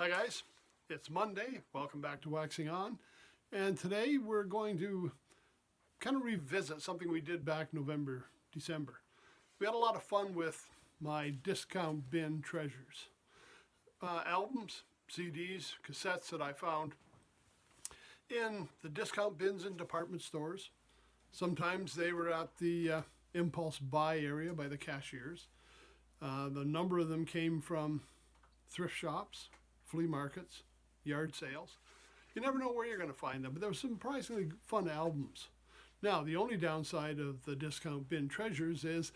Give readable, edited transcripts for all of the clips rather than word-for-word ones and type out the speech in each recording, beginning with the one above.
Hi guys, it's Monday. Welcome back to Waxing On. And today we're going to kind of revisit something we did back November, December. We had a lot of fun with my discount bin treasures. Albums, CDs, cassettes that I found in the discount bins in department stores. Sometimes they were at the impulse buy area by the cashiers. The number of them came from thrift shops, flea markets, yard sales. You never know where you're going to find them, but there were some surprisingly fun albums. Now, the only downside of the discount bin treasures is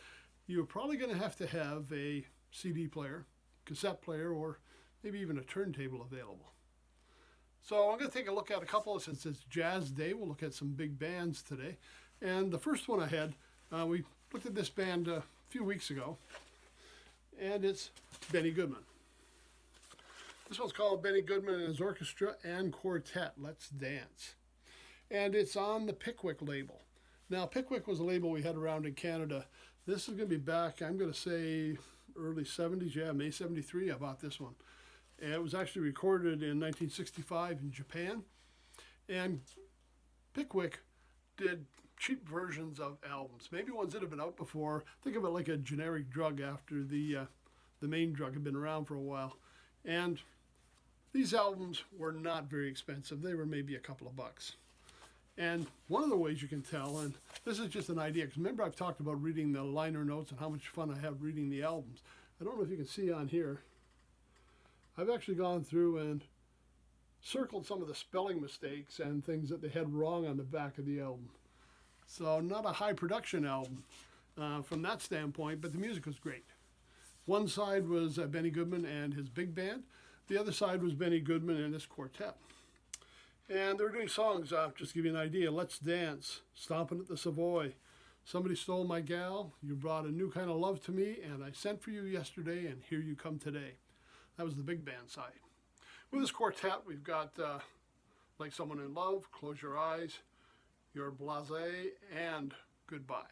you're probably going to have a CD player, cassette player, or maybe even a turntable available. So I'm going to take a look at a couple, since it's Jazz Day. We'll look at some big bands today. And the first one I had, we looked at this band a few weeks ago, and it's Benny Goodman. This one's called Benny Goodman and his orchestra and quartet, Let's Dance. And it's on the Pickwick label. Now, Pickwick was a label we had around in Canada. This is going to be back, I'm going to say, early 70s. Yeah, May 73, I bought this one. And it was actually recorded in 1965 in Japan. And Pickwick did cheap versions of albums, maybe ones that have been out before. Think of it like a generic drug after the main drug had been around for a while. And these albums were not very expensive. They were maybe a couple of bucks. And one of the ways you can tell, and this is just an idea, because remember I've talked about reading the liner notes and how much fun I have reading the albums. I don't know if you can see on here, I've actually gone through and circled some of the spelling mistakes and things that they had wrong on the back of the album. So not a high production album from that standpoint, but the music was great. One side was Benny Goodman and his big band. The other side was Benny Goodman and his quartet. And they were doing songs, just to give you an idea, Let's Dance, Stompin' at the Savoy, Somebody Stole My Gal, You Brought a New Kind of Love to Me, and I Sent for You Yesterday, and Here You Come Today. That was the big band side. With this quartet, we've got Like Someone in Love, Close Your Eyes, You're Blasé, and Goodbye.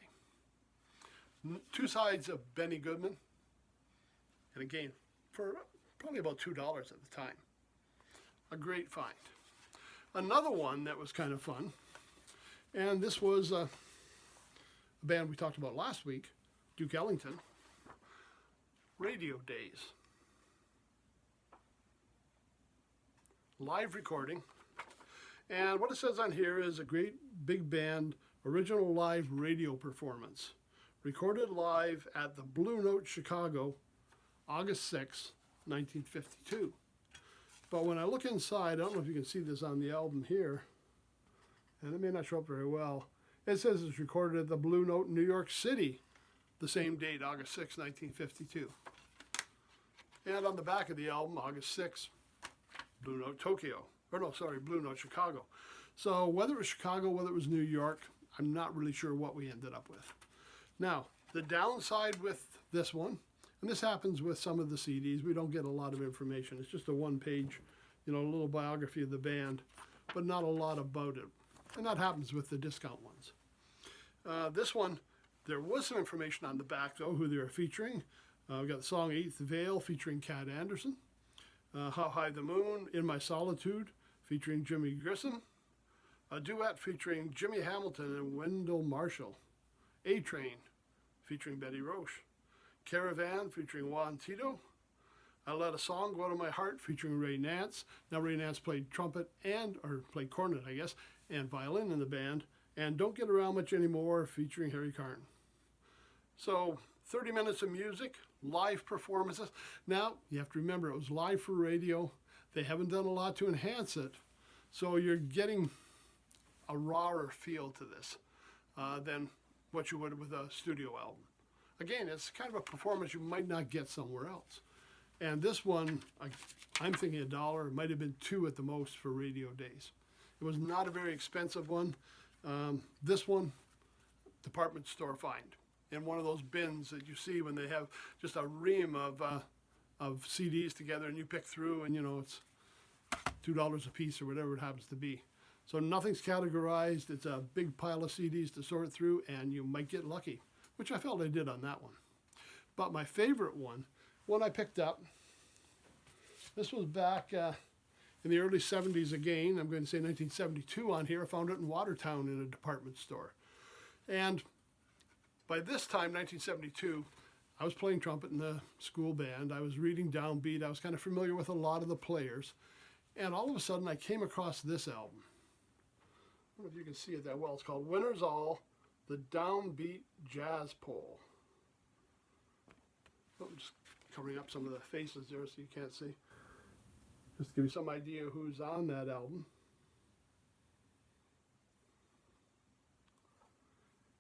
Two sides of Benny Goodman. And again, for probably about $2 at the time. A great find. Another one that was kind of fun, and this was a band we talked about last week, Duke Ellington, Radio Days. Live recording. And what it says on here is a great big band original live radio performance. Recorded live at the Blue Note, Chicago, August 6, 1952. But when I look inside, I don't know if you can see this on the album here, and it may not show up very well. It says it's recorded at the Blue Note in New York City, the same date, August 6, 1952. And on the back of the album, August 6, Blue Note Tokyo. Or no, sorry, Blue Note Chicago. So whether it was Chicago, whether it was New York, I'm not really sure what we ended up with. Now, the downside with this one, and this happens with some of the CDs, we don't get a lot of information. It's just a one-page, a little biography of the band, but not a lot about it. And that happens with the discount ones. This one, there was some information on the back, though, who they were featuring. We've got the song Eighth Veil featuring Cat Anderson. How High the Moon, In My Solitude, featuring Jimmy Grissom. A duet featuring Jimmy Hamilton and Wendell Marshall. A-Train, featuring Betty Roche. Caravan, featuring Juan Tito. I Let a Song Go to My Heart, featuring Ray Nance. Now, Ray Nance played trumpet or played cornet, I guess, and violin in the band. And Don't Get Around Much Anymore, featuring Harry Carton. So, 30 minutes of music, live performances. Now, you have to remember, it was live for radio. They haven't done a lot to enhance it. So you're getting a rawer feel to this than what you would with a studio album. Again, it's kind of a performance you might not get somewhere else. And this one, I'm thinking $1. It might have been $2 at the most for Radio Days. It was not a very expensive one. This one, department store find. In one of those bins that you see when they have just a ream of CDs together and you pick through and it's $2 a piece or whatever it happens to be. So nothing's categorized. It's a big pile of CDs to sort through and you might get lucky, which I felt I did on that one. But my favorite one I picked up This was back in the early 70s again. I'm going to say 1972 on here. I found it in Watertown in a department store. And by this time, 1972, I was playing trumpet in the school band. I was reading DownBeat. I was kind of familiar with a lot of the players. And all of a sudden, I came across this album. I don't know if you can see it that well. It's called Winners All, the DownBeat Jazz Poll. Oh, I'm just covering up some of the faces there so you can't see. Just to give you some idea who's on that album.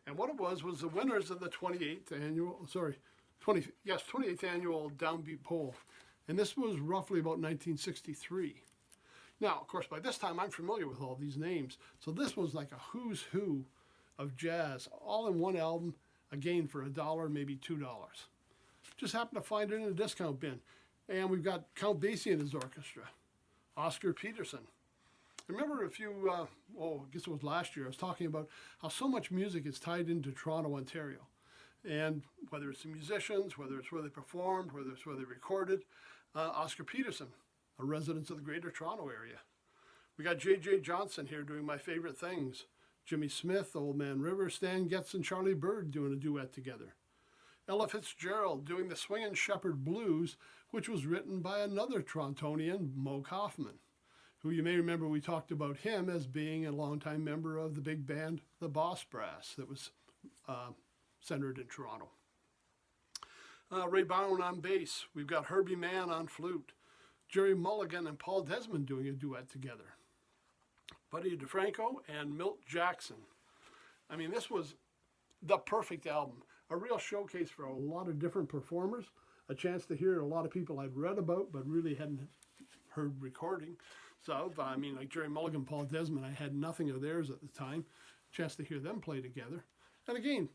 And what it was the winners of the 28th annual DownBeat poll. And this was roughly about 1963. Now, of course, by this time I'm familiar with all these names. So this was like a who's who of jazz, all in one album, again for $1, maybe $2. Just happened to find it in a discount bin. And we've got Count Basie and his orchestra, Oscar Peterson. Remember I guess it was last year, I was talking about how so much music is tied into Toronto, Ontario. And whether it's the musicians, whether it's where they performed, whether it's where they recorded, Oscar Peterson, a resident of the Greater Toronto area. We got J.J. Johnson here doing My Favorite Things. Jimmy Smith, Old Man River, Stan Getz and Charlie Bird doing a duet together. Ella Fitzgerald doing the Swingin' Shepherd Blues, which was written by another Torontonian, Mo Kaufman, who you may remember we talked about him as being a longtime member of the big band, the Boss Brass, that was centered in Toronto. Ray Brown on bass. We've got Herbie Mann on flute. Jerry Mulligan and Paul Desmond doing a duet together. Buddy DeFranco and Milt Jackson. I mean, this was the perfect album. A real showcase for a lot of different performers. A chance to hear a lot of people I'd read about but really hadn't heard recording. So, I mean, like Jerry Mulligan, Paul Desmond, I had nothing of theirs at the time. Chance to hear them play together. And again,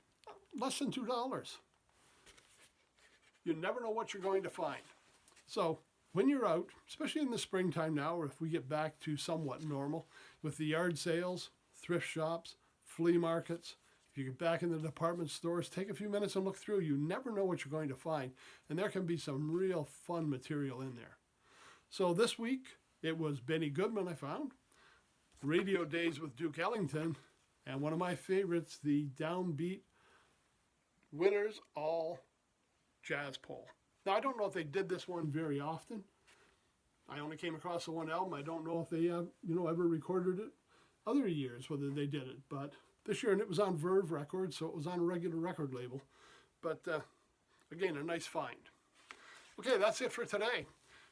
less than $2. You never know what you're going to find. So, when you're out, especially in the springtime now, or if we get back to somewhat normal, with the yard sales, thrift shops, flea markets, if you get back in the department stores, take a few minutes and look through. You never know what you're going to find. And there can be some real fun material in there. So this week, it was Benny Goodman I found, Radio Days with Duke Ellington, and one of my favorites, the DownBeat Winners All Jazz Poll. Now, I don't know if they did this one very often. I only came across the one album. I don't know if they ever recorded it other years, whether they did it. But this year, and it was on Verve Records, so it was on a regular record label. But again, a nice find. Okay, that's it for today.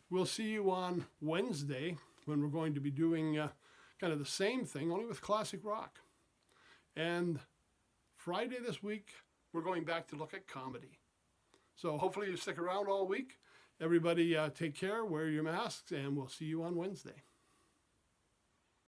We'll see you on Wednesday when we're going to be doing kind of the same thing, only with classic rock. And Friday this week, we're going back to look at comedy. So hopefully you stick around all week. Everybody take care, wear your masks, and we'll see you on Wednesday.